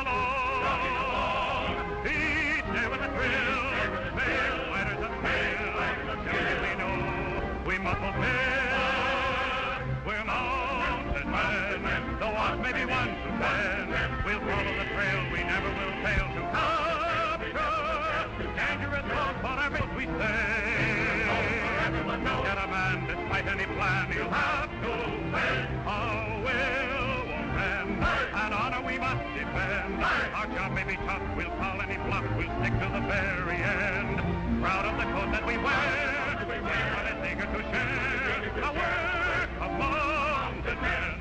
along. Each day with a thrill, male fighters and male, we know we must fulfill. We're mounted men, though odds may be 1 to 10. We'll follow the trail, we never will fail to capture dangerous roads for every we say. Get a man, despite any plan, he'll have to win. Our will won't bend, and honor we must defend. Our job may be tough, we'll call any bluff, we'll stick to the very end. Proud of the coat that we wear, but it's eager to share the work of mounted men.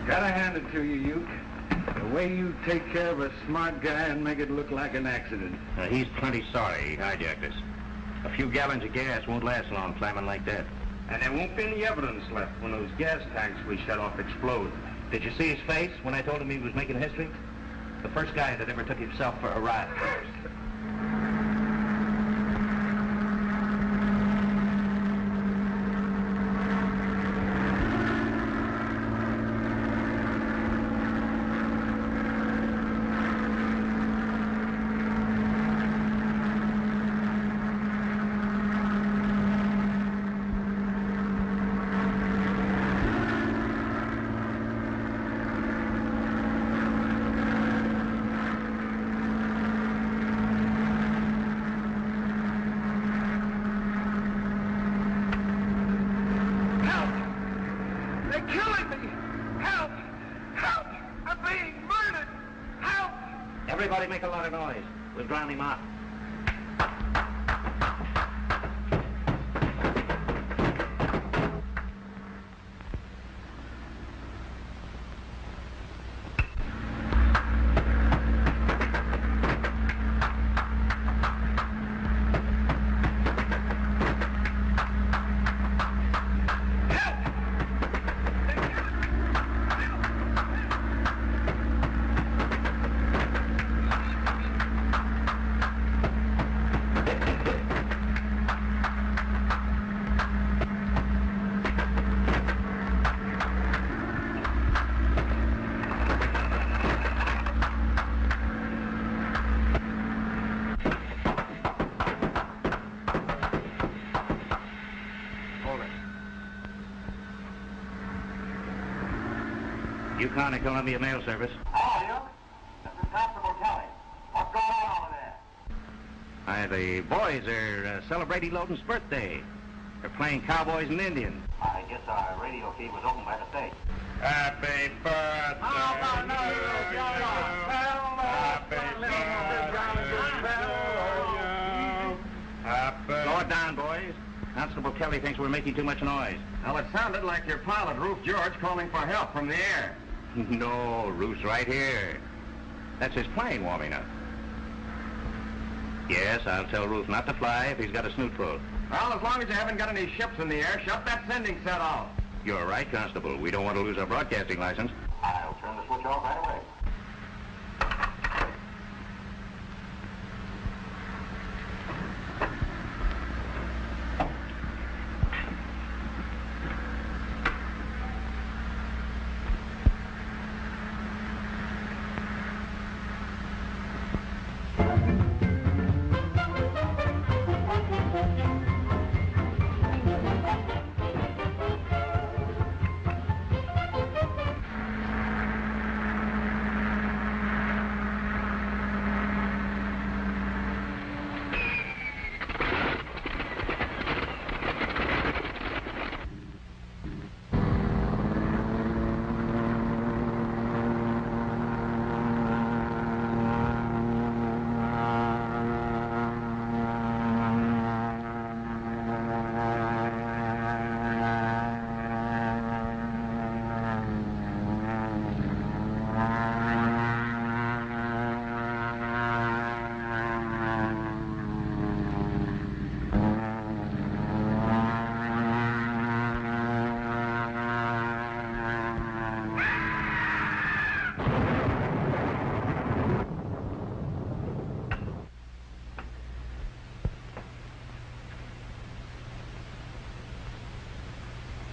Gotta hand it to you, Uke. The way you take care of a smart guy and make it look like an accident. He's plenty sorry he hijacked us. A few gallons of gas won't last long climbing like that. And there won't be any evidence left when those gas tanks we shut off explode. Did you see his face when I told him he was making history? The first guy that ever took himself for a ride. Everybody make a lot of noise. We'll drown him out. YYukon Columbia Mail Service. Hello, Uke. This is Constable Kelly. What's going on over there? The boys are celebrating Loden's birthday. They're playing cowboys and Indians. I guess our radio feed was opened by mistake. Happy birthday. Slow it down, boys. Constable Kelly thinks we're making too much noise. Well, it sounded like your pilot, Roof George, calling for help from the air. No, Roof's right here. That's his plane warming up. Yes, I'll tell Roof not to fly if he's got a snoot full. Well, as long as you haven't got any ships in the air, shut that sending set off. You're right, Constable. We don't want to lose our broadcasting license. I'll turn the switch off right away.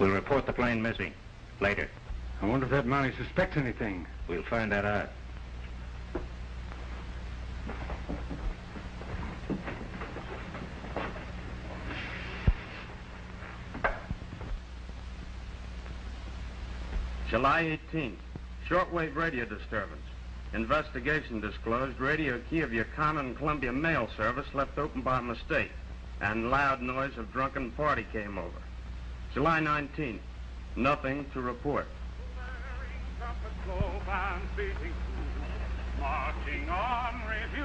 We'll report the plane missing. Later. I wonder if that Mountie suspects anything. We'll find that out. July 18th. Shortwave radio disturbance. Investigation disclosed radio key of YYukon and Columbia mail service left open by mistake, and loud noise of drunken party came over. July 19th. Nothing to report. Marching on review,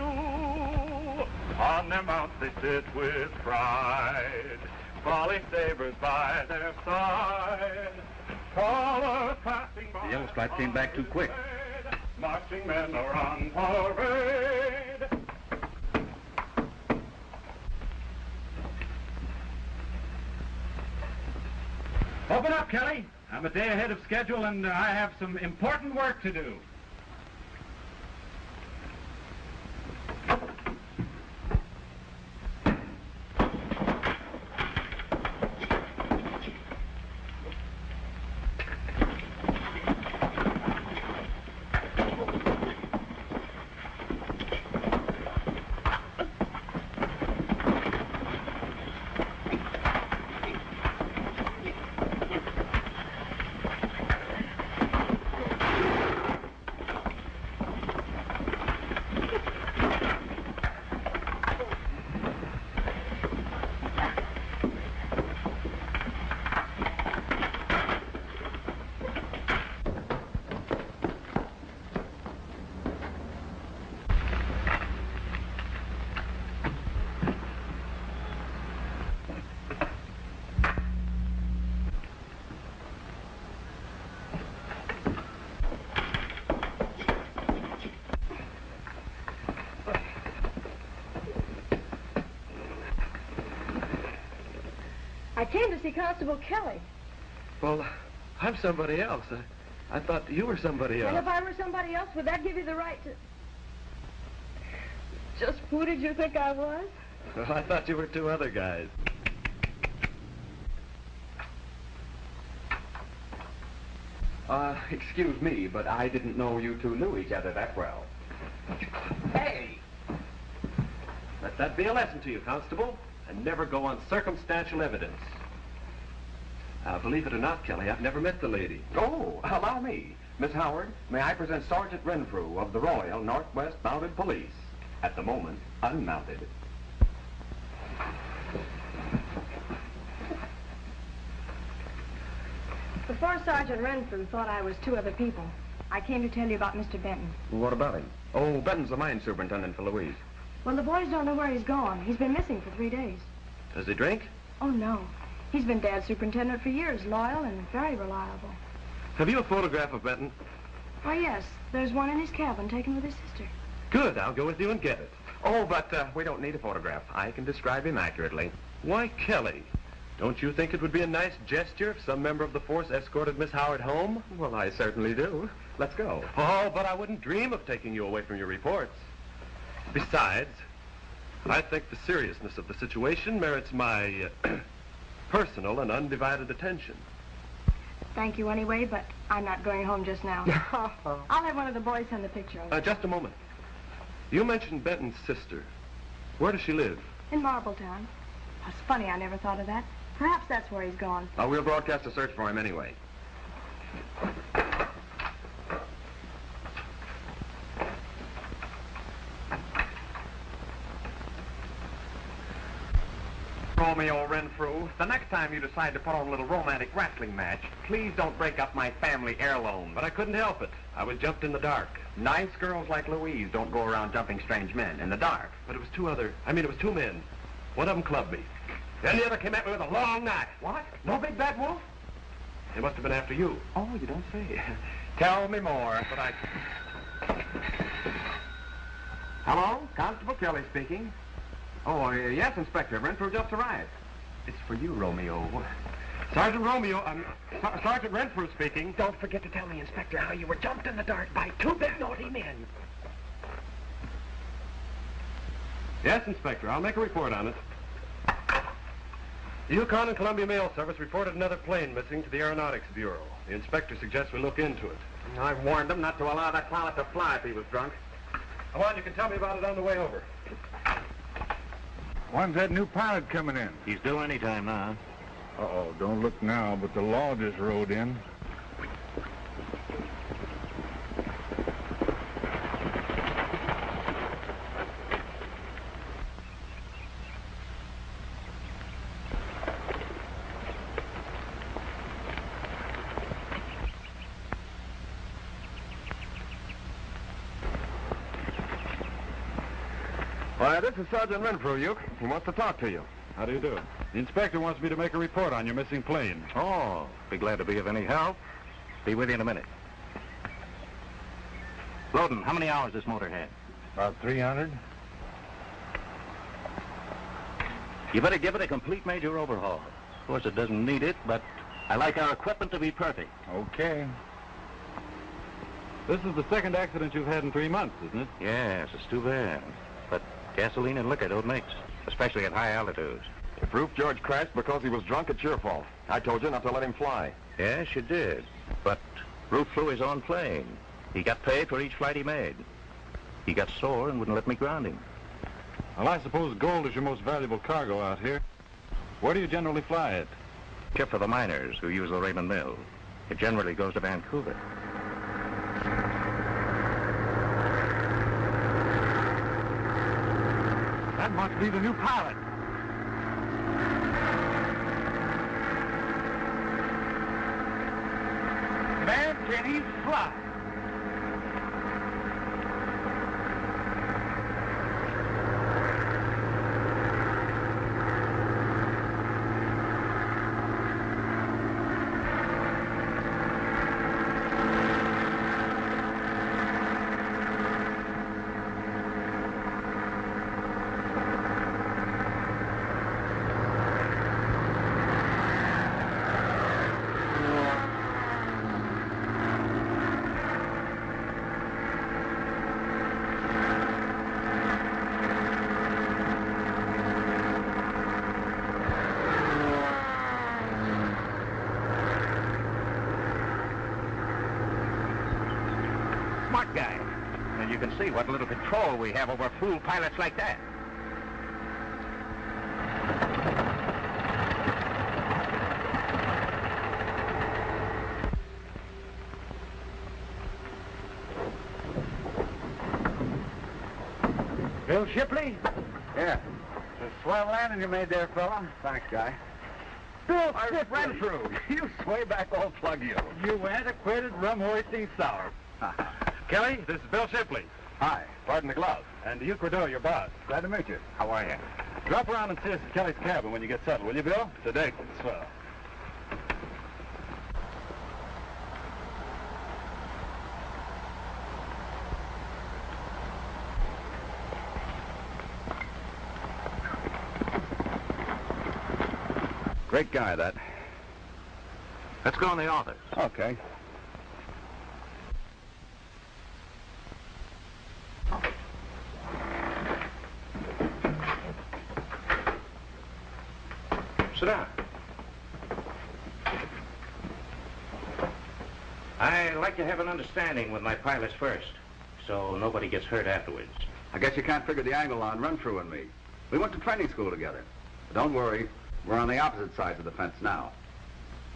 on their mounts they sit with pride, falling sabers by their side. Colors passing by. The yellow stripe came back too quick. Marching men are on parade. Open up, Kelly. I'm a day ahead of schedule, and I have some important work to do. I came to see Constable Kelly. Well, I'm somebody else. I thought you were somebody else. And if I were somebody else, would that give you the right to... Just who did you think I was? Well, I thought you were two other guys. Excuse me, but I didn't know you two knew each other that well. Hey! Let that be a lesson to you, Constable, and never go on circumstantial evidence. Believe it or not, Kelly, I've never met the lady. Oh, allow me. Miss Howard, may I present Sergeant Renfrew of the Royal Northwest Mounted Police, at the moment unmounted. Before Sergeant Renfrew thought I was two other people, I came to tell you about Mr. Benton. What about him? Oh, Benton's the mine superintendent for Louise. Well, the boys don't know where he's gone. He's been missing for 3 days. Does he drink? Oh, no. He's been Dad's superintendent for years, loyal and very reliable. Have you a photograph of Benton? Oh, yes. There's one in his cabin taken with his sister. Good, I'll go with you and get it. Oh, but we don't need a photograph. I can describe him accurately. Why, Kelly, don't you think it would be a nice gesture if some member of the force escorted Miss Howard home? Well, I certainly do. Let's go. Oh, but I wouldn't dream of taking you away from your reports. Besides, I think the seriousness of the situation merits my personal and undivided attention. Thank you anyway, but I'm not going home just now. I'll have one of the boys send the picture over. Just a moment. You mentioned Benton's sister. Where does she live? In Marbletown. It's funny, I never thought of that. Perhaps that's where he's gone. We'll broadcast a search for him anyway. Romeo Renfrew, the next time you decide to put on a little romantic wrestling match, please don't break up my family heirloom. But I couldn't help it. I was jumped in the dark. Nice girls like Louise don't go around jumping strange men in the dark. But it was two men. One of them clubbed me. Then the other came at me with a long knife. What? No big bad wolf? They must have been after you. Oh, you don't say. Tell me more. But I... Hello? Constable Kelly speaking. Oh, yes, Inspector. Renfrew just arrived. It's for you, Romeo. Sergeant Sergeant Renfrew speaking. Don't forget to tell me, Inspector, how you were jumped in the dark by two big naughty men. Yes, Inspector. I'll make a report on it. The Yukon and Columbia Mail Service reported another plane missing to the Aeronautics Bureau. The inspector suggests we look into it. I warned him not to allow that pilot to fly if he was drunk. Come on, you can tell me about it on the way over. When's that new pilot coming in? He's due any time now. Uh-oh, don't look now, but the law just rode in. Why, this is Sergeant Renfrew, Uke. He wants to talk to you. How do you do? The inspector wants me to make a report on your missing plane. Oh, be glad to be of any help. Be with you in a minute. Loden, how many hours this motor had? About 300. You better give it a complete major overhaul. Of course, it doesn't need it, but I like our equipment to be perfect. Okay. This is the second accident you've had in 3 months, isn't it? Yes, it's too bad. But gasoline and liquor don't mix, especially at high altitudes. The proof George crashed because he was drunk, it's your fault. I told you not to let him fly. Yes, you did. But Ruth flew his own plane. He got paid for each flight he made. He got sore and wouldn't let me ground him. Well, I suppose gold is your most valuable cargo out here. Where do you generally fly it? Ship for the miners who use the Raymond Mill. It generally goes to Vancouver. That must be the new pilot. Man, can he fly? Smart guy. And you can see what little control we have over fool pilots like that. Bill Shipley? Yeah. It's a swell landing you made there, fella. Thanks, guy. Bill Shipley! Renfrew, you sway back old plug you. You antiquated rum-hoisting sour. Kelly, this is Bill Shipley. Hi. Pardon the glove. And Uke Rideau, your boss. Glad to meet you. How are you? Drop around and see us at Kelly's cabin when you get settled, will you, Bill? Today. Swell. Great guy, that. Let's go in the office. Okay. Sit down. I like to have an understanding with my pilots first, so nobody gets hurt afterwards. I guess you can't figure the angle on Renfrew and me. We went to training school together. But don't worry, we're on the opposite sides of the fence now.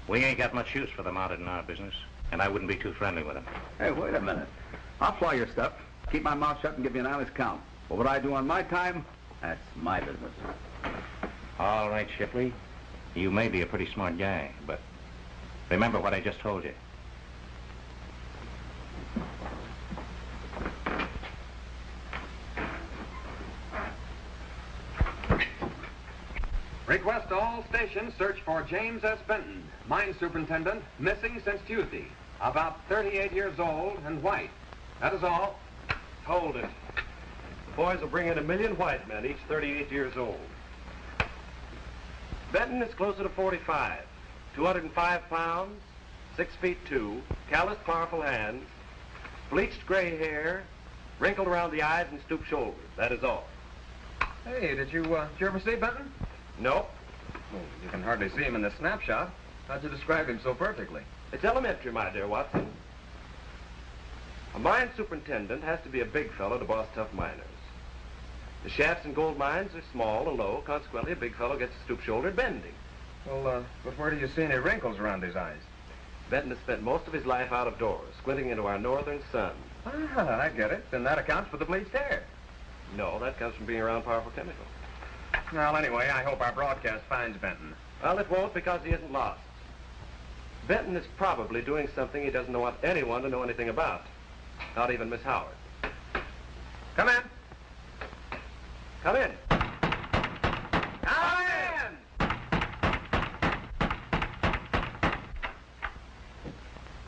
We ain't got much use for them out in our business, and I wouldn't be too friendly with them. Hey, wait a minute. I'll fly your stuff, keep my mouth shut and give you an honest count. But what I do on my time, that's my business. All right, Shipley. You may be a pretty smart guy, but remember what I just told you. Request all stations search for James S. Benton, mine superintendent, missing since Tuesday. About 38 years old and white. That is all. Hold it. The boys will bring in 1 million white men, each 38 years old. Benton is closer to 45. 205 pounds, 6 feet 2, calloused, powerful hands, bleached gray hair, wrinkled around the eyes and stooped shoulders. That is all. Hey, did you ever see Benton? Nope. Well, you can hardly see him in the snapshot. How'd you describe him so perfectly? It's elementary, my dear Watson. A mine superintendent has to be a big fellow to boss tough miners. The shafts in gold mines are small and low. Consequently, a big fellow gets stoop-shouldered bending. Well, but where do you see any wrinkles around his eyes? Benton has spent most of his life out of doors, squinting into our northern sun. Ah, I get it. Then that accounts for the bleached hair. No, that comes from being around powerful chemicals. Well, anyway, I hope our broadcast finds Benton. Well, it won't because he isn't lost. Benton is probably doing something he doesn't want anyone to know anything about. Not even Miss Howard. Come in. Come in. Come in!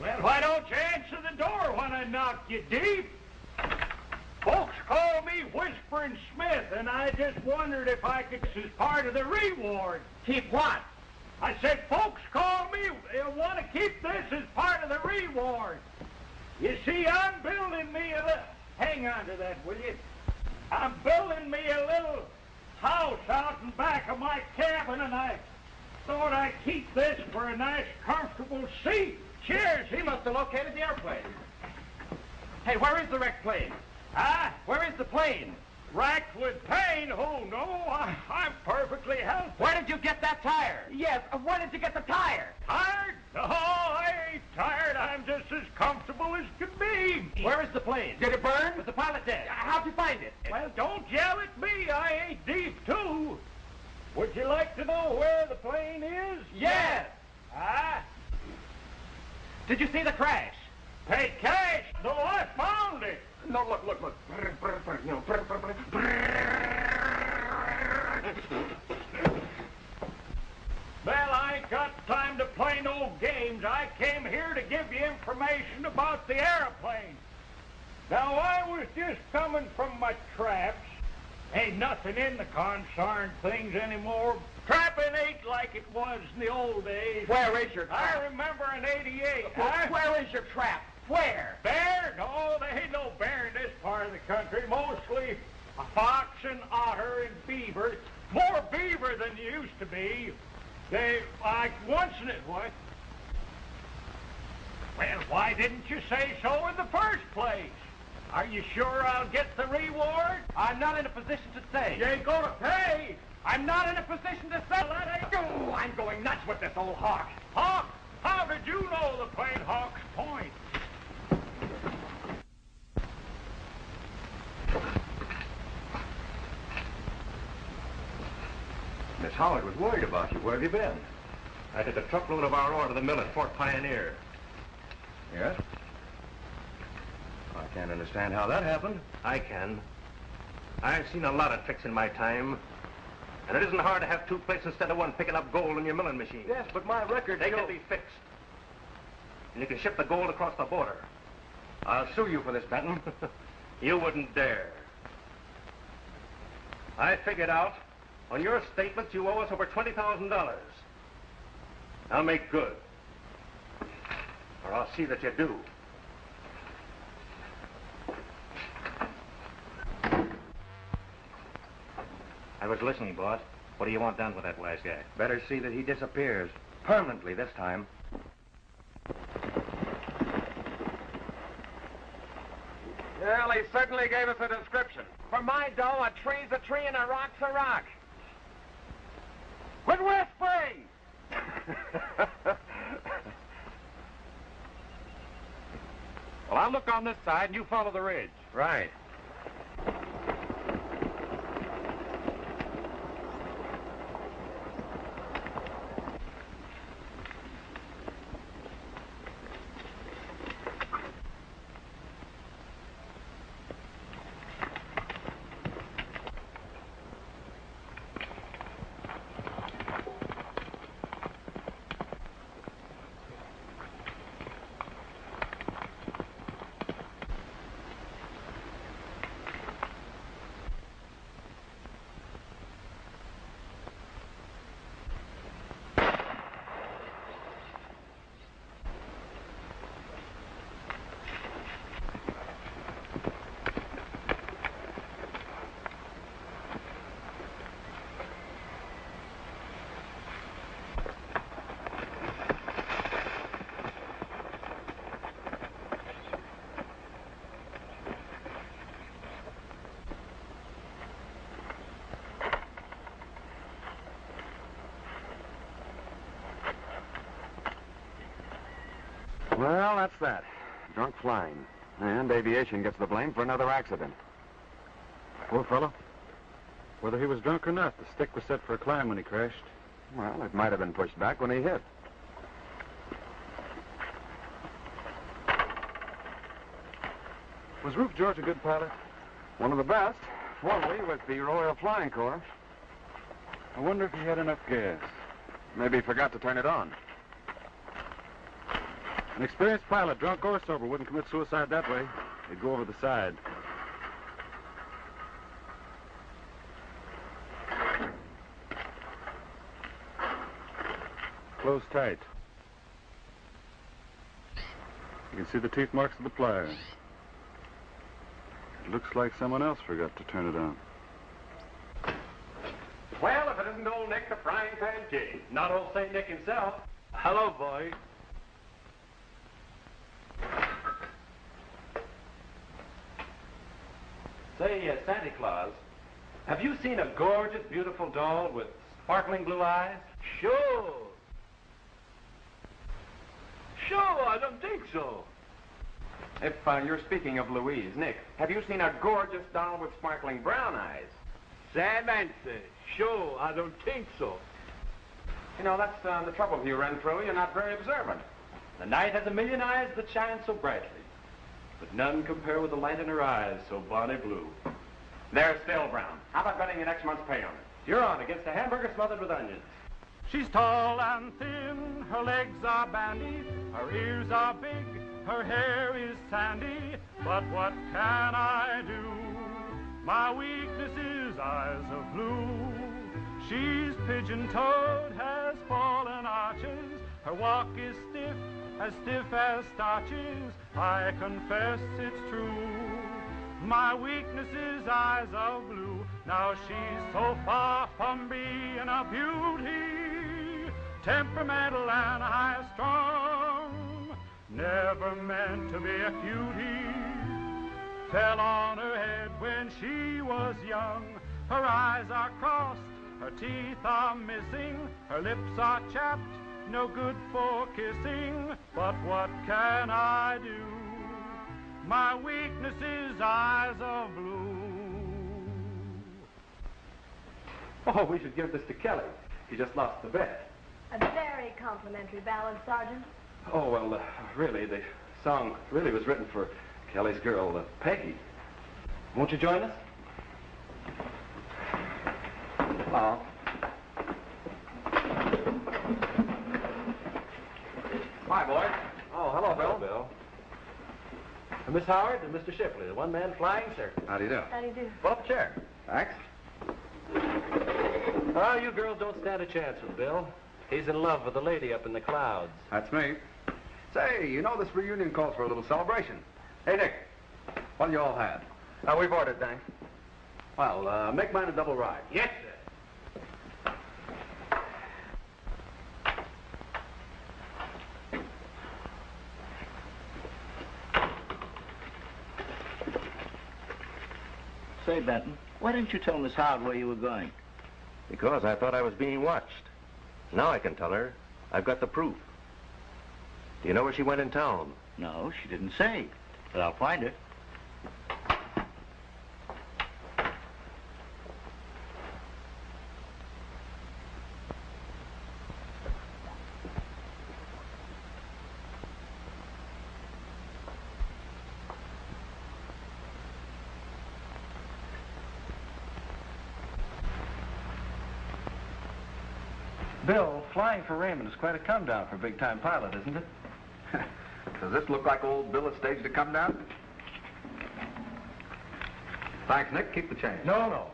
Well, why don't you answer the door when I knock you deep? Folks call me Whispering Smith, and I just wondered if I could, as part of the reward. Keep what? I said folks call me, want to keep this as part of the reward. You see, I'm building me a little, hang on to that, will you? I'm building me a little house out in back of my cabin, and I thought I'd keep this for a nice, comfortable seat. Cheers. He must have located the airplane. Hey, where is the wrecked plane? Huh? Where is the plane? Racked with pain? Oh, no, I'm perfectly healthy. Where did you get that tire? Yes, where did you get the tire? Tired? No, I ain't tired. I'm just as comfortable as could be. Where is the plane? Did it burn? Was the pilot dead? How'd you find it? Well, don't yell at me. I ain't deep, too. Would you like to know where the plane is? Yes. Huh? Did you see the crash? Paid cash? No, I found it. No, look. Well, I ain't got time to play no games. I came here to give you information about the airplane. Now, I was just coming from my traps. Ain't nothing in the consarned things anymore. Trapping ain't like it was in the old days. Where is your trap? I remember in '88. Where is your trap? Where? Bear? No, there ain't no bear in this part of the country. Mostly a fox and otter and beaver. More beaver than used to be. They, like, once in it, what? Well, why didn't you say so in the first place? Are you sure I'll get the reward? I'm not in a position to say. You ain't gonna pay. I'm not in a position to say. Well, that ain't... Oh, I'm going nuts with this old hawk. Hawk? How did you know the plane Hawk's Point? Miss Howard was worried about you. Where have you been? I took a truckload of our ore to the mill at Fort Pioneer. Yes? I can't understand how that happened. I can. I've seen a lot of tricks in my time. And it isn't hard to have two places instead of one picking up gold in your milling machine. Yes, but my record... They can be fixed. And you can ship the gold across the border. I'll sue you for this, Benton. You wouldn't dare. I figured out, on your statements, you owe us over $20,000. Now make good. Or I'll see that you do. I was listening, boss. What do you want done with that wise guy? Better see that he disappears. Permanently this time. Well, he certainly gave us a description. For my dough, a tree's a tree and a rock's a rock. Quit whispering! Well, I'll look on this side and you follow the ridge. Right. Well, that's that. Drunk flying. And aviation gets the blame for another accident. Poor fellow. Whether he was drunk or not, the stick was set for a climb when he crashed. Well, it might have been pushed back when he hit. Was Rufe George a good pilot? One of the best. Formerly with the Royal Flying Corps. I wonder if he had enough gas. Maybe he forgot to turn it on. An experienced pilot, drunk or sober, wouldn't commit suicide that way. He'd go over the side. Close tight. You can see the teeth marks of the pliers. It looks like someone else forgot to turn it on. Well, if it isn't old Nick the Frying Pan King. Not old St. Nick himself. Hello, boy. Say, Santa Claus, have you seen a gorgeous, beautiful doll with sparkling blue eyes? Sure. Sure, I don't think so. If you're speaking of Louise, Nick, have you seen a gorgeous doll with sparkling brown eyes? Same answer. Sure, I don't think so. You know, that's the trouble with you, Renfrew. You're not very observant. The night has a million eyes that shine so brightly, but none compare with the light in her eyes so bonny blue. They're still brown. How about betting your next month's pay on it? You're on against a hamburger smothered with onions. She's tall and thin, her legs are bandy, her ears are big, her hair is sandy, but what can I do? My weakness is eyes of blue. She's pigeon-toed, has fallen arches, her walk is stiff as starches. I confess it's true. My weakness is eyes of blue. Now she's so far from being a beauty, temperamental and high-strung, never meant to be a cutie. Fell on her head when she was young. Her eyes are crossed, her teeth are missing, her lips are chapped, no good for kissing. But what can I do? My weakness is eyes of blue. Oh, we should give this to Kelly. He just lost the bet. A very complimentary ballad, Sergeant. Oh, well, really, the song really was written for Kelly's girl, Peggy. Won't you join us? Oh. Hi, boys. Oh, hello, Bill. Miss Howard and Mr. Shipley, the one-man flying circus. How do you do? How do you do? Pull up a chair. Thanks. Oh, you girls don't stand a chance with Bill. He's in love with the lady up in the clouds. That's me. Say, you know this reunion calls for a little celebration. Hey, Nick, what do you all have? We've ordered, thanks. Well, make mine a double ride. Yes, sir. Say, Benton, why didn't you tell Miss Howard where you were going? Because I thought I was being watched. Now I can tell her. I've got the proof. Do you know where she went in town? No, she didn't say. But I'll find her. Bill, flying for Raymond is quite a come-down for a big-time pilot, isn't it? Does this look like old Bill had staged a come down? Thanks, Nick. Keep the change. No.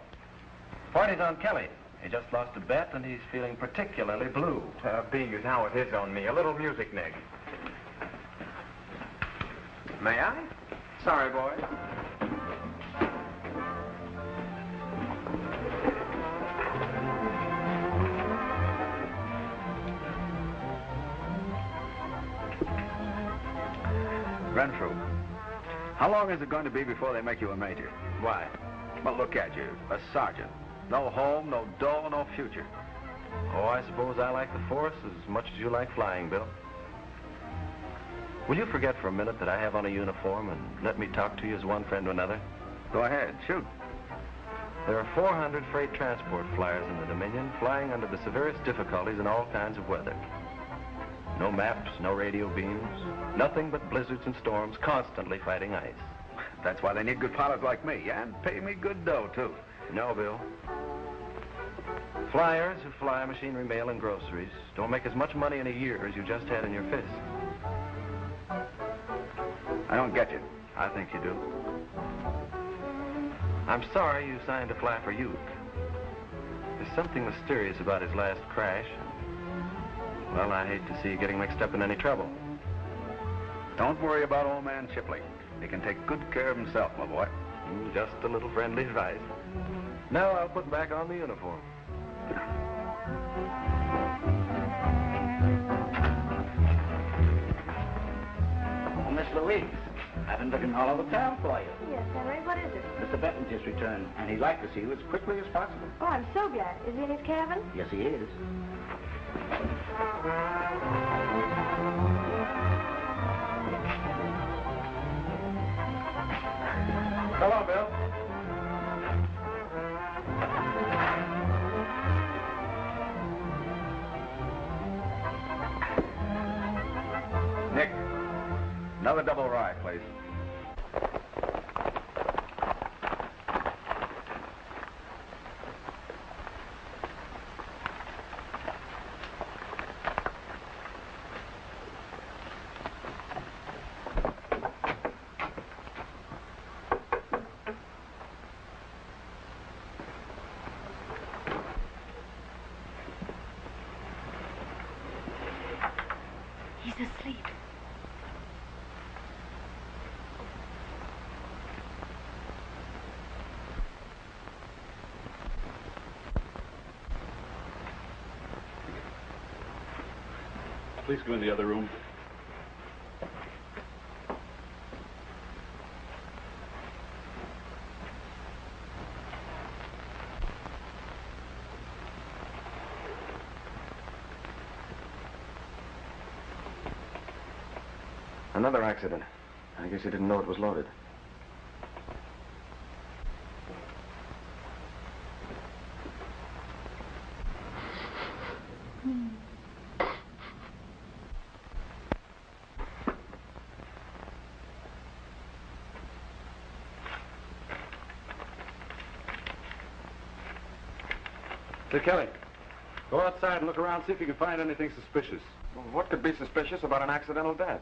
Party's on Kelly. He just lost a bet, and he's feeling particularly blue. Being as now at his own knee. A little music, Nick. May I? Sorry, boy. Renfrew, how long is it going to be before they make you a major? Why? Well, look at you, a sergeant. No home, no dough, no future. Oh, I suppose I like the force as much as you like flying, Bill. Will you forget for a minute that I have on a uniform and let me talk to you as one friend to another? Go ahead, shoot. There are 400 freight transport flyers in the Dominion flying under the severest difficulties in all kinds of weather. No maps, no radio beams, nothing but blizzards and storms, constantly fighting ice. That's why they need good pilots like me, and pay me good dough, too. No, Bill. Flyers who fly machinery, mail, and groceries don't make as much money in a year as you just had in your fist. I don't get you. I think you do. I'm sorry you signed to fly for Uke. There's something mysterious about his last crash. Well, I hate to see you getting mixed up in any trouble. Don't worry about old man Shipley. He can take good care of himself, my boy. Just a little friendly advice. Now I'll put back on the uniform. Oh, Miss Louise, I've been looking all over town for you. Yes, Henry, what is it? Mr. Benton just returned, and he'd like to see you as quickly as possible. Oh, I'm so glad. Is he in his cabin? Yes, he is. Hello, Bill. Nick, another double rye, please. He's asleep. Please go in the other room. Another accident. I guess he didn't know it was loaded. Say, Kelly, go outside and look around, see if you can find anything suspicious. Well, what could be suspicious about an accidental death?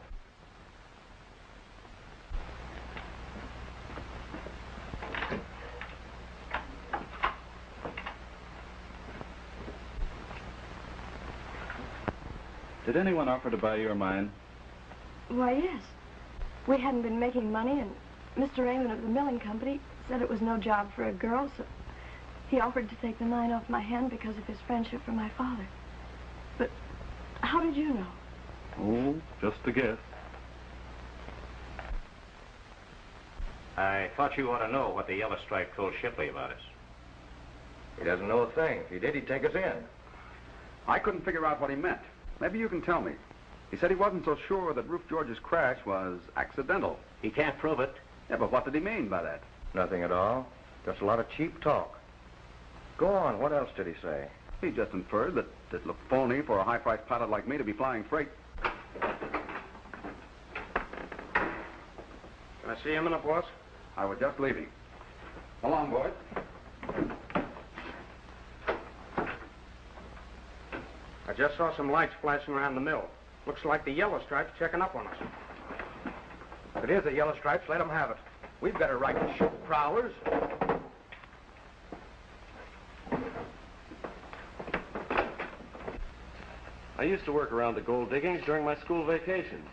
Did anyone offer to buy your mine? Why, yes. We hadn't been making money, and Mr. Raymond of the milling company said it was no job for a girl, so he offered to take the mine off my hand because of his friendship for my father. But how did you know? Oh, just a guess. I thought you ought to know what the Yellow Stripe told Shipley about us. He doesn't know a thing. If he did, he'd take us in. I couldn't figure out what he meant. Maybe you can tell me. He said he wasn't so sure that Rufe George's crash was accidental. He can't prove it. Yeah, but what did he mean by that? Nothing at all. Just a lot of cheap talk. Go on. What else did he say? He just inferred that it looked phony for a high-priced pilot like me to be flying freight. Can I see him in a boss? I was just leaving. So long, boys. I just saw some lights flashing around the mill. Looks like the Yellow Stripes checking up on us. If it is the Yellow Stripes, let them have it. We've got a right to shoot prowlers. I used to work around the gold diggings during my school vacations.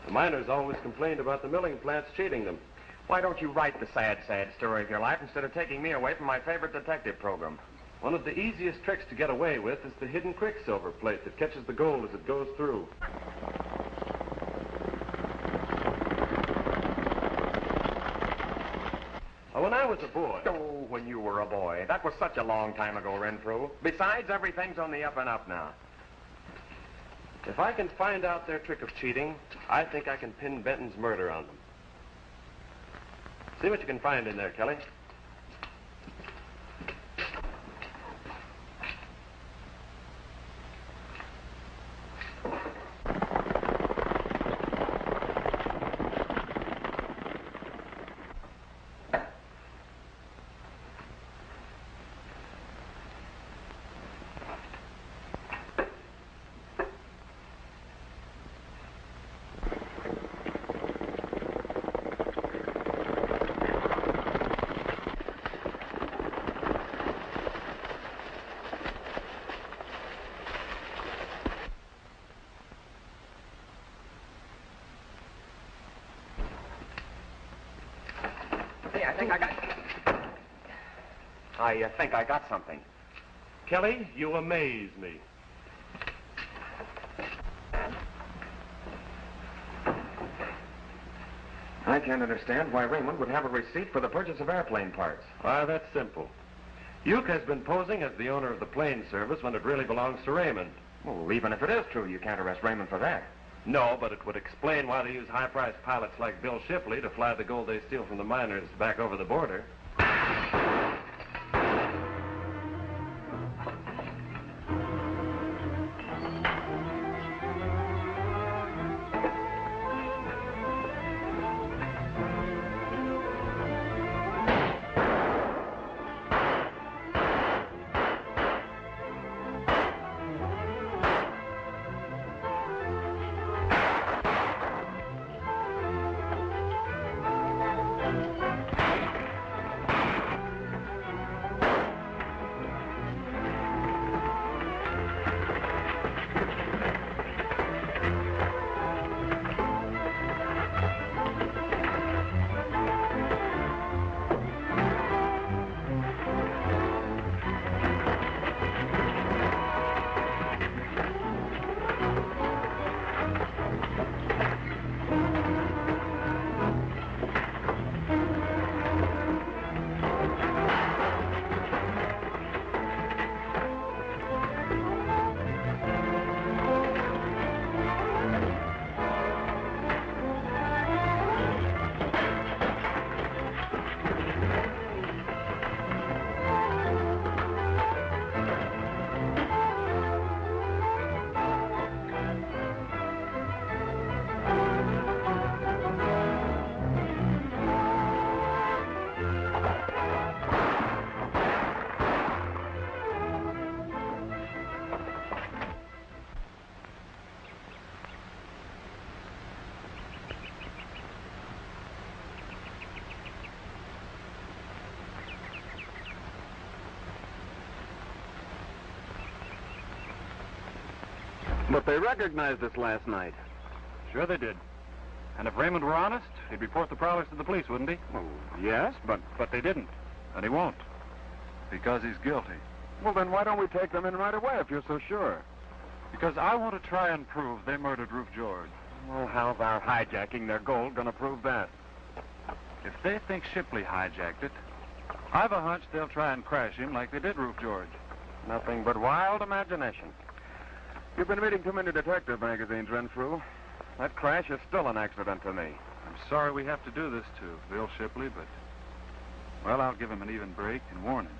The miners always complained about the milling plants cheating them. Why don't you write the sad, sad story of your life instead of taking me away from my favorite detective program? One of the easiest tricks to get away with is the hidden quicksilver plate that catches the gold as it goes through. When I was a boy... Oh, when you were a boy. That was such a long time ago, Renfrew. Besides, everything's on the up and up now. If I can find out their trick of cheating, I think I can pin Benton's murder on them. See what you can find in there, Kelly. I think I got something. Kelly, you amaze me. I can't understand why Raymond would have a receipt for the purchase of airplane parts. Why, that's simple. Uke has been posing as the owner of the plane service when it really belongs to Raymond. Well, even if it is true, you can't arrest Raymond for that. No, but it would explain why they use high-priced pilots like Bill Shipley to fly the gold they steal from the miners back over the border. But they recognized us last night. Sure they did. And if Raymond were honest, he'd report the prowlers to the police, wouldn't he? Oh, yes, but they didn't. And he won't. Because he's guilty. Well, then why don't we take them in right away if you're so sure? Because I want to try and prove they murdered Rufe George. Well, how's our hijacking their gold going to prove that? If they think Shipley hijacked it, I've a hunch they'll try and crash him like they did Rufe George. Nothing but wild imagination. You've been reading too many detective magazines, Renfrew. That crash is still an accident to me. I'm sorry we have to do this to Bill Shipley, but, well, I'll give him an even break and warn him.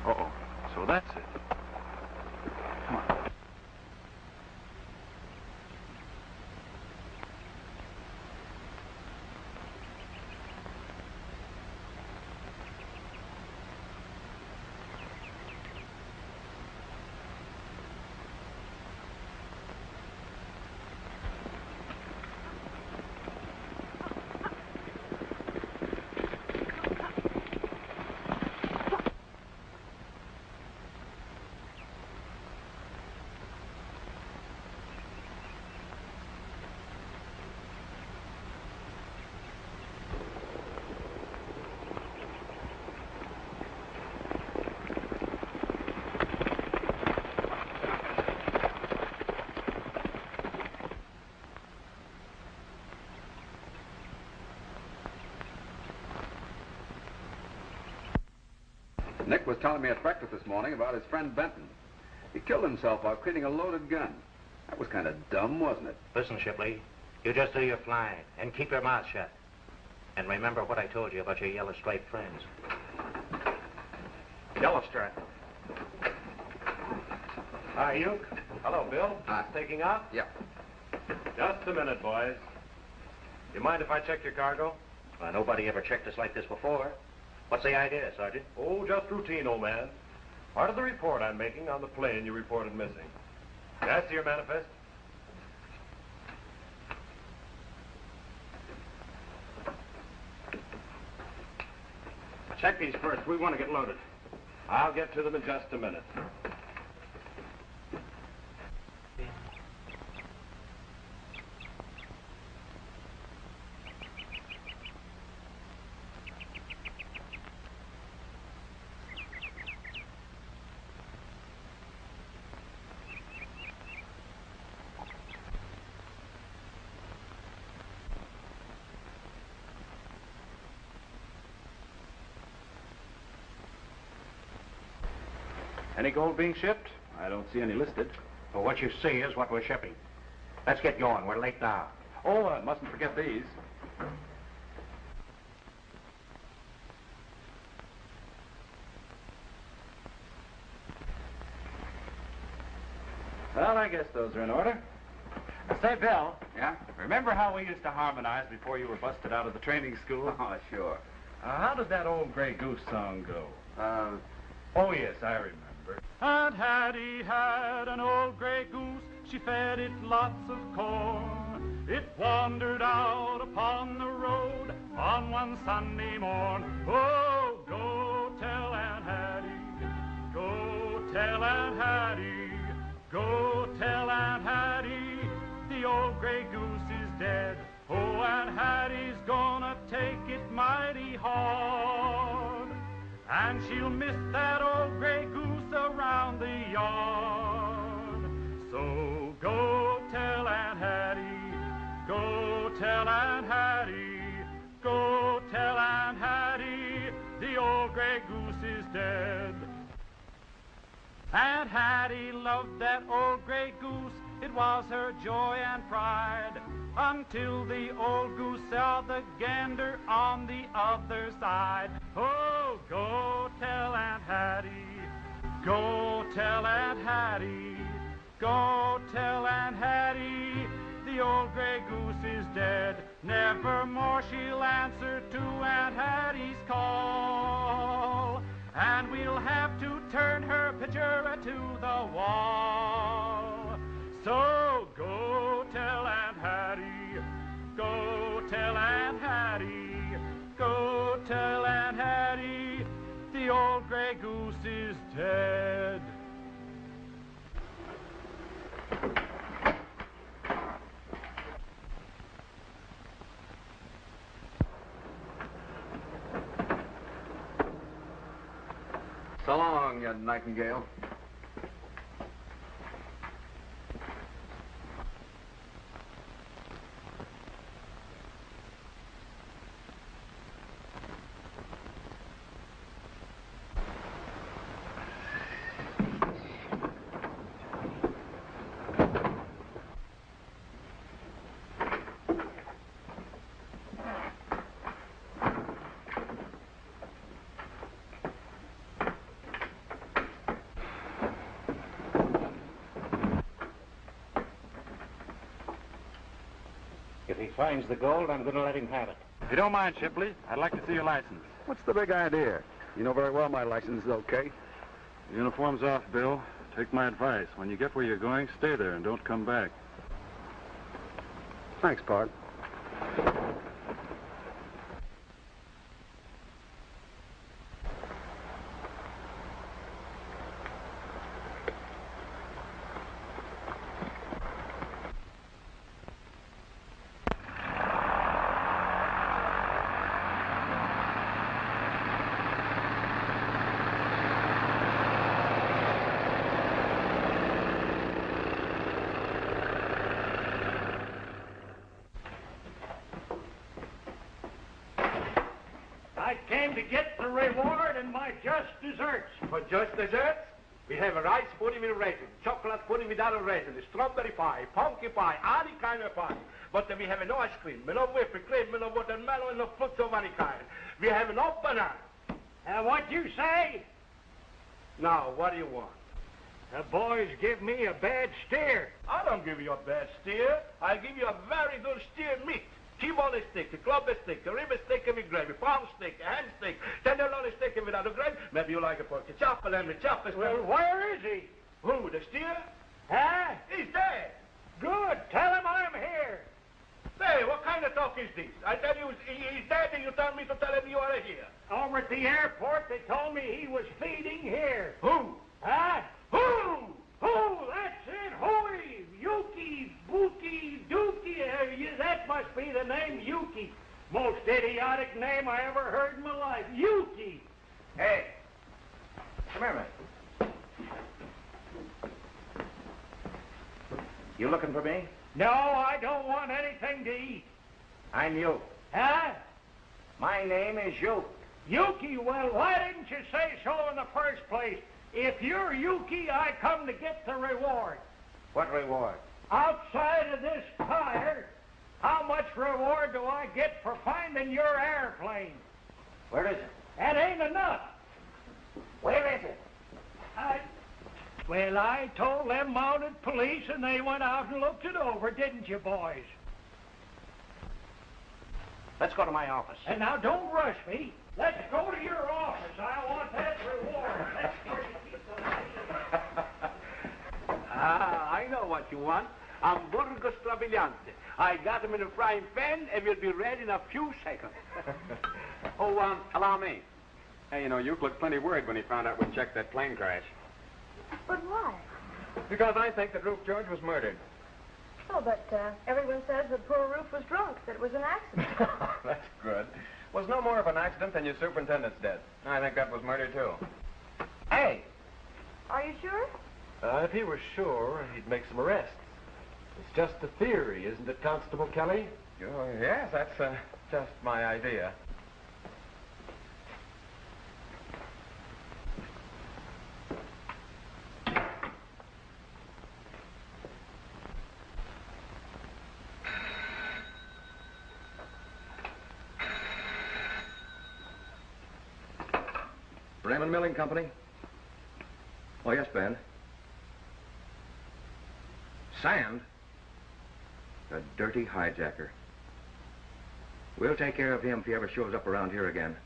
Uh-oh. So that's it. Come on. Nick was telling me at breakfast this morning about his friend Benton. He killed himself while cleaning a loaded gun. That was kind of dumb, wasn't it? Listen, Shipley, you just do your flying and keep your mouth shut. And remember what I told you about your yellow striped friends. Yellow stripe. Hi, Uke. Hello, Bill. Hi. Taking off? Yeah. Just a minute, boys. You mind if I check your cargo? Nobody ever checked us like this before. What's the idea, Sergeant? Oh, just routine, old man. Part of the report I'm making on the plane you reported missing. Can I see your manifest? Check these first. We want to get loaded. I'll get to them in just a minute. Any gold being shipped? I don't see any listed. Well, what you see is what we're shipping. Let's get going. We're late now. Oh, mustn't forget these. Well, I guess those are in order. Say, Bill. Yeah? Remember how we used to harmonize before you were busted out of the training school? Oh, sure. How did that old Gray Goose song go? Oh, yes, I remember. Aunt Hattie had an old gray goose. She fed it lots of corn. It wandered out upon the road on one Sunday morn. Oh, go tell Aunt Hattie. Go tell Aunt Hattie. Go tell Aunt Hattie. The old gray goose is dead. Oh, Aunt Hattie's gonna take it mighty hard. And she'll miss that old gray goose around the yard. So go tell Aunt Hattie, go tell Aunt Hattie, go tell Aunt Hattie, the old gray goose is dead. Aunt Hattie loved that old gray goose. It was her joy and pride, until the old goose saw the gander on the other side. Oh, go tell Aunt Hattie, go tell Aunt Hattie, go tell Aunt Hattie, the old gray goose is dead. Nevermore she'll answer to Aunt Hattie's call, and we'll have to turn her pitcher to the wall. So go tell Aunt Hattie, go tell Aunt Hattie, go tell Aunt Hattie, the old gray goose is dead. So long, you nightingale. If he finds the gold, I'm going to let him have it. If you don't mind, Shipley, I'd like to see your license. What's the big idea? You know very well my license is okay. The uniform's off, Bill. Take my advice. When you get where you're going, stay there and don't come back. Thanks, Pard. I came to get the reward and my just desserts. For just desserts, we have a rice pudding with raisin, chocolate pudding without raisin, strawberry pie, pumpkin pie, any kind of pie. But we have no ice cream, no whipped cream, no watermelon, no fruits of any kind. We have no banana. And what you say? Now, what do you want? The boys give me a bad steer. I don't give you a bad steer. I give you a very good steer meat. T-bone steak, a club steak, a rib steak with gravy, pound steak, a hand steak, tenderloin steak without the gravy. Maybe you like a pork chop, a lamb chop. Well, where is he? Who, the steer? Huh? He's dead. Good. Tell him I'm here. Hey, what kind of talk is this? I tell you he's dead and you tell me to tell him you are here. Over at the airport, they told me he was feeding here. Who? Huh? Who? Who? That's it. Hooey, Yuki, Buki, Dookie. That must be the name Yuki. Most idiotic name I ever heard in my life. Yuki. Hey, come here, man. You looking for me? No, I don't want anything to eat. I'm you. Huh? My name is you. Yuki? Well, why didn't you say so in the first place? If you're Yuki, I come to get the reward. What reward? Outside of this tire, how much reward do I get for finding your airplane? Where is it? That ain't enough. Where is it? Well, I told them mounted police, and they went out and looked it over, didn't you, boys? Let's go to my office. And now, don't rush me. Let's go to your office. I want that reward. That's where you keep the money. I know what you want. Hamburger strabiliante. I got them in a frying pan and will be ready in a few seconds. Allow me. Hey, you know, Uke looked plenty worried when he found out we checked that plane crash. But why? Because I think that Roof George was murdered. Oh, but everyone says that poor Roof was drunk, that it was an accident. That's good. Was no more of an accident than your superintendent's death. I think that was murder, too. Hey! Are you sure? If he were sure, he'd make some arrests. It's just a theory, isn't it, Constable Kelly? Oh, yes, that's just my idea. Raymond Milling Company? Oh, yes, Ben. Sand? A dirty hijacker. We'll take care of him if he ever shows up around here again.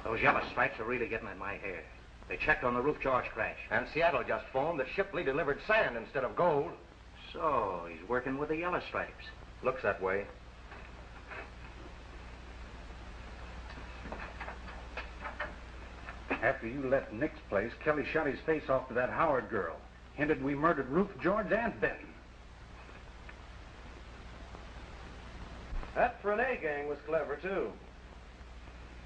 Those yellow stripes are really getting in my hair. They checked on the Roof George crash. And Seattle just phoned that Shipley delivered sand instead of gold. So, he's working with the yellow stripes. Looks that way. After you left Nick's place, Kelly shot his face off to that Howard girl. Hinted we murdered Roof George and Benton. That Frenet gang was clever, too.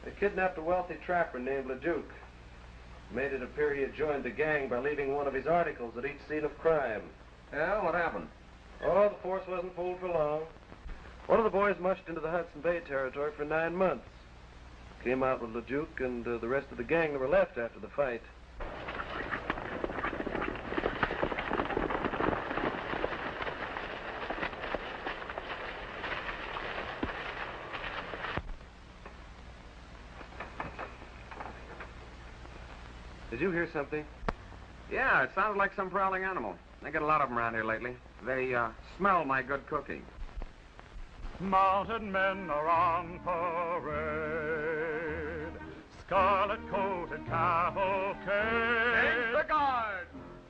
They kidnapped a wealthy trapper named LeDuc. Made it appear he had joined the gang by leaving one of his articles at each scene of crime. Yeah, what happened? Oh, the force wasn't fooled for long. One of the boys marched into the Hudson Bay territory for 9 months. Came out with LeDuc and the rest of the gang that were left after the fight. Did you hear something? Yeah, it sounded like some prowling animal. I get a lot of them around here lately. They smell my good cooking. Mounted men are on parade, scarlet-coated cavalcade. Change the guard!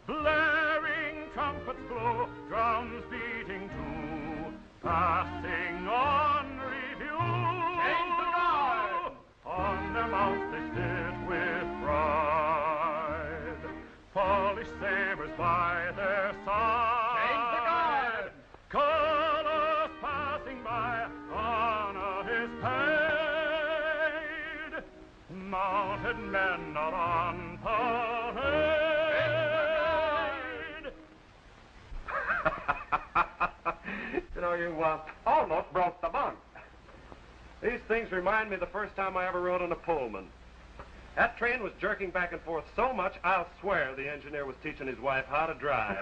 Blaring trumpets blow, drums beating too, passing on review. Change the guard! On their mounts they sit with pride, polished sabers by their side. Change the guard! Colors passing by, honor is paid. Mounted men are on parade. You know, you almost broke the bunk. These things remind me of the first time I ever rode on a Pullman. That train was jerking back and forth so much, I'll swear the engineer was teaching his wife how to drive.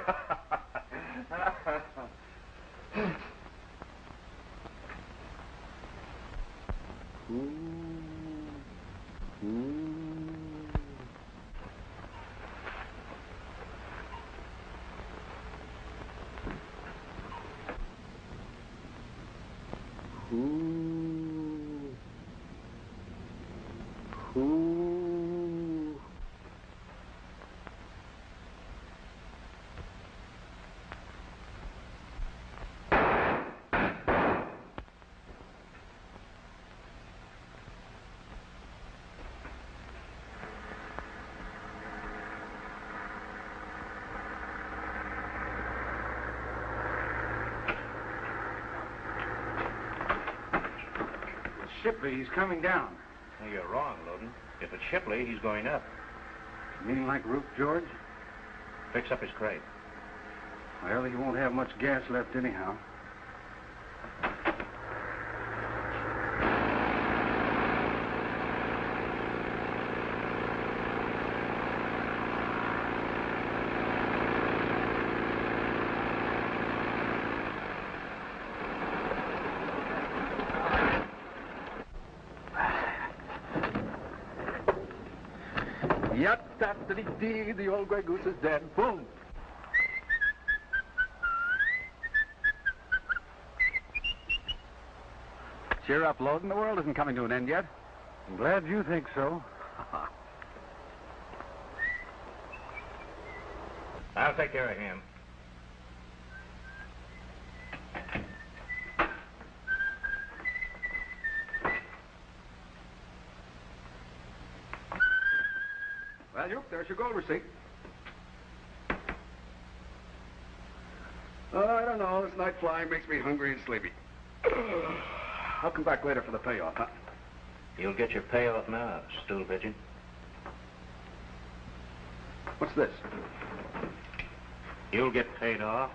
Shipley, he's coming down. No, you're wrong, Loden. If it's Shipley, he's going up. You mean like Roof George? Fix up his crate. Well, he won't have much gas left anyhow. Yat-tat-dee-dee, the old gray goose is dead. Boom. Cheer up, Loden. The world isn't coming to an end yet. I'm glad you think so. I'll take care of him. Well, Yuke, there's your gold receipt. I don't know. This night flying makes me hungry and sleepy. I'll come back later for the payoff, huh? You'll get your payoff now, stool pigeon. What's this? You'll get paid off.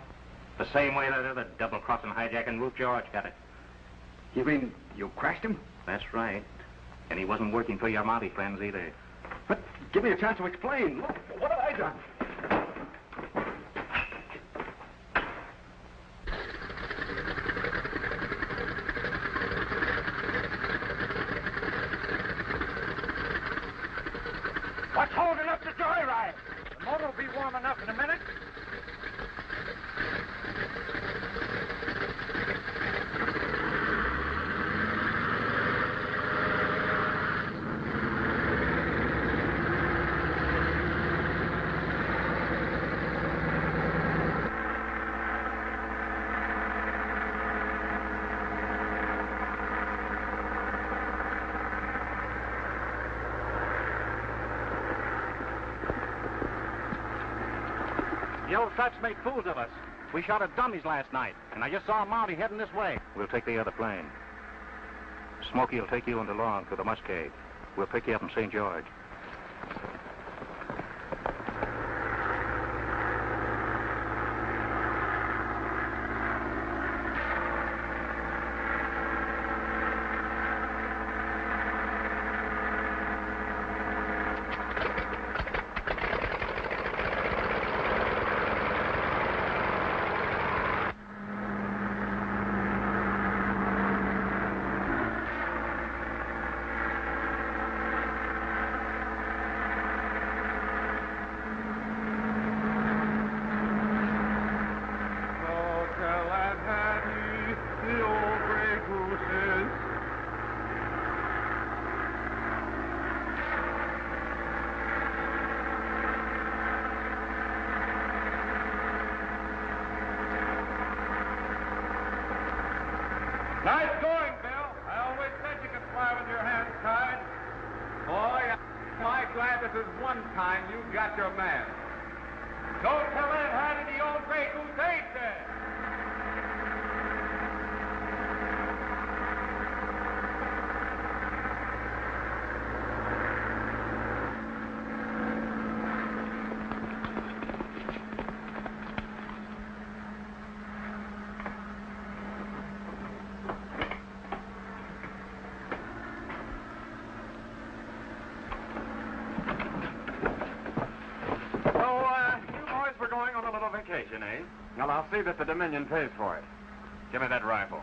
The same way that other double-crossing hijacking Roof George got it. You mean you crashed him? That's right. And he wasn't working for your Mountie friends either. But give me a chance to explain. Look, what have I done? What's holding up the joyride? The motor will be warm enough in a minute. The old Dutch made fools of us. We shot at dummies last night, and I just saw a Mountie heading this way. We'll take the other plane. Smokey will take you and DeLong to the Muscade. We'll pick you up in St. George. Nice going, Bill. I always said you could fly with your hands tied. Boy, am I glad this is one time you got your man. Don't tell that Hattie the old gray goose ain't dead. vacation, eh? Well, I'll see that the Dominion pays for it. Give me that rifle.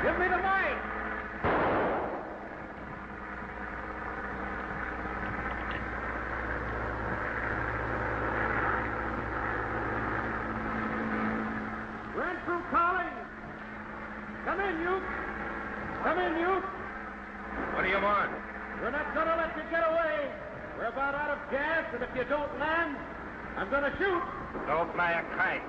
Give me the knife! Renfrew calling! Come in, you! Come in, you! What do you want? We're not gonna let you get away. We're about out of gas, and if you don't land, I'm gonna shoot. Don't play a kite.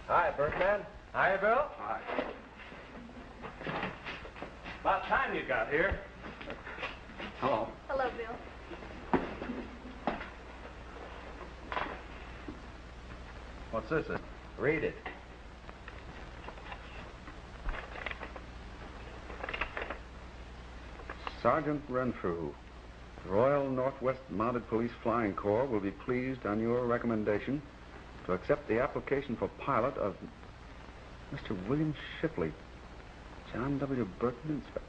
Hi, Birdman. Hi, Bill. Hi. About time you got here. Hello. Hello, Bill. What's this? Read it. Sergeant Renfrew, the Royal Northwest Mounted Police Flying Corps will be pleased on your recommendation to accept the application for pilot of Mr. William Shipley, John W. Burton, Inspector.